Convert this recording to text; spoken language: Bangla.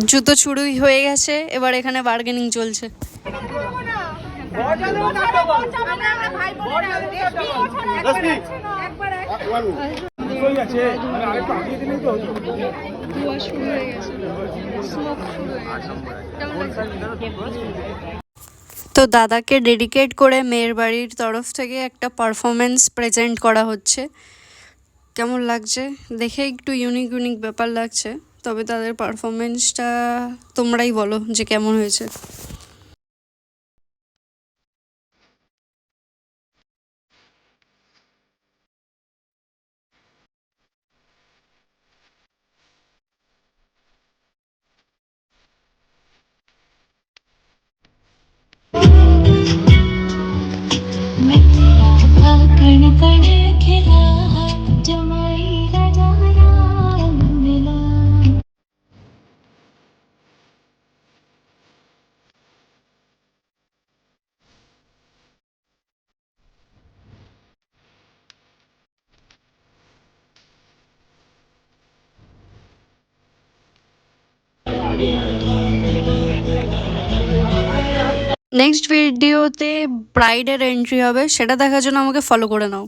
জুতো চুরি হয়ে গেছে, এবার এখানে বার্গেনিং চলছে। তো দাদাকে ডেডিকেট করে মেয়ের বাড়ির তরফ থেকে একটা পারফরমেন্স প্রেজেন্ট করা হচ্ছে। কেমন লাগছে দেখে, একটু ইউনিক ইউনিক ব্যাপার লাগছে, তবে তাদের পারফরমেন্সটা তোমরাই বলো যে কেমন হয়েছে। নেক্সট ভিডিওতে ব্রাইডের এন্ট্রি হবে, সেটা দেখার জন্য আমাকে ফলো করে নাও।